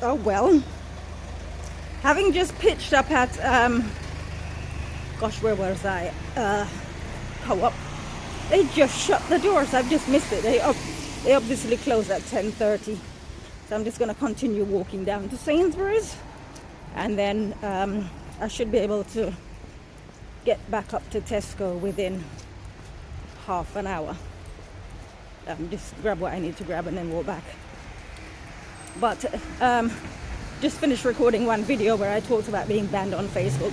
Oh well. Having just pitched up at gosh, where was I? Co-op. They just shut the doors. I've just missed it. They obviously close at 10:30. So I'm just going to continue walking down to Sainsbury's, and then I should be able to get back up to Tesco within half an hour. Just grab what I need to grab and then walk back. But just finished recording one video where I talked about being banned on Facebook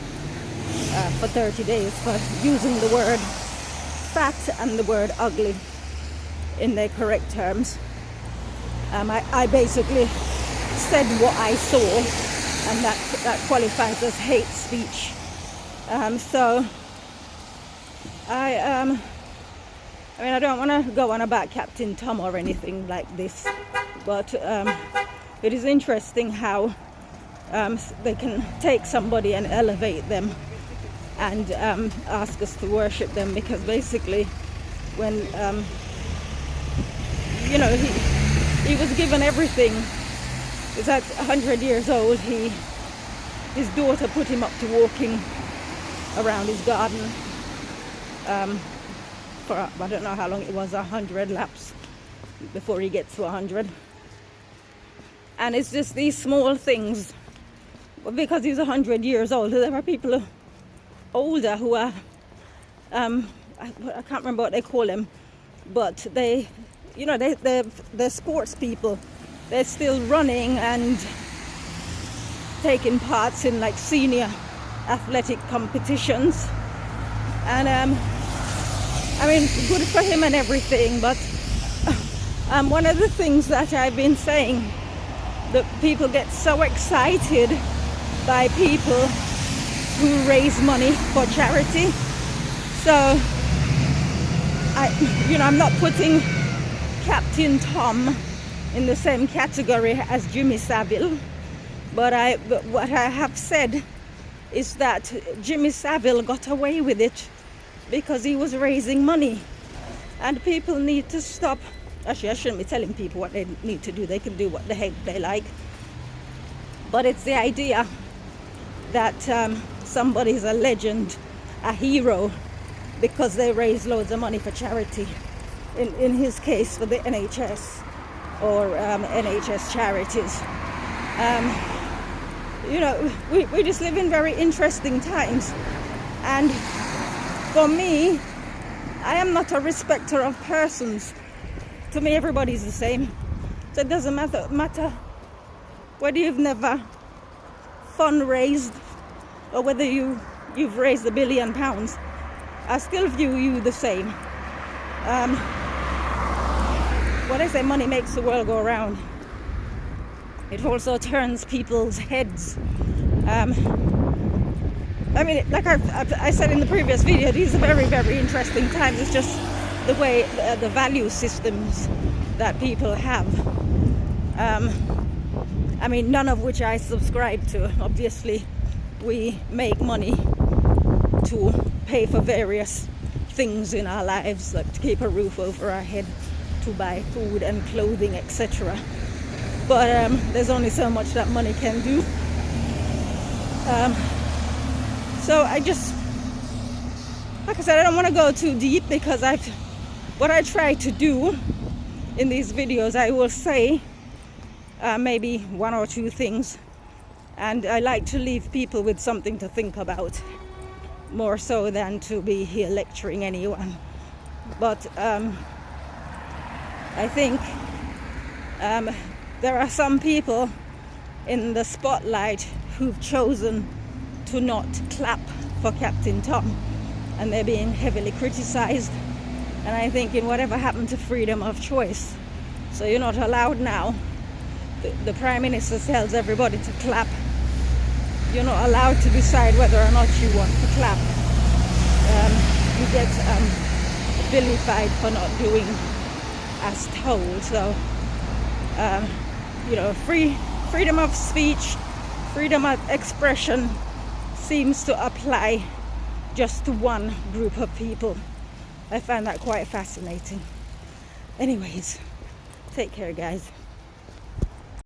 for 30 days for using the word fat and the word ugly in their correct terms. I basically said what I saw, and that qualifies as hate speech. So I mean, I don't want to go on about Captain Tom or anything like this, but it is interesting how they can take somebody and elevate them and ask us to worship them, because basically when you know, he was given everything. He's at 100 years old. His daughter put him up to walking around his garden for I don't know how long it was, 100 laps before he gets to 100. And it's just these small things. But because he's 100 years old, there are people older who are I can't remember what they call them, but they, you know, they're sports people. They're still running and taking parts in like senior athletic competitions, and I mean, good for him and everything, but one of the things that I've been saying, that people get so excited by people who raise money for charity. So I'm not putting Captain Tom in the same category as Jimmy Savile, but what I have said is that Jimmy Savile got away with it because he was raising money, and people need to stop. Actually, I shouldn't be telling people what they need to do. They can do what the heck they like, but it's the idea that somebody's a legend, a hero, because they raise loads of money for charity. In his case, for the NHS or NHS charities. You know, we just live in very interesting times, and for me, I am not a respecter of persons. To me, everybody's the same. So it doesn't matter whether you've never fundraised or whether you've raised £1 billion. I still view you the same. What I say, money makes the world go around. It also turns people's heads. I mean, like I said in the previous video, these are very, very interesting times. It's just the way the value systems that people have. I mean, none of which I subscribe to. Obviously, we make money to pay for various things in our lives, like to keep a roof over our head, to buy food and clothing, etc. But there's only so much that money can do. So I just, like I said, I don't want to go too deep, because what I try to do in these videos, I will say maybe one or two things, and I like to leave people with something to think about, more so than to be here lecturing anyone. But I think there are some people in the spotlight who've chosen to not clap for Captain Tom, and they're being heavily criticized. And I think in whatever happened to freedom of choice, so you're not allowed now. The Prime Minister tells everybody to clap. You're not allowed to decide whether or not you want to clap. You get vilified for not doing as told. So freedom of speech, freedom of expression seems to apply just to one group of people. I find that quite fascinating. Anyways, take care, guys.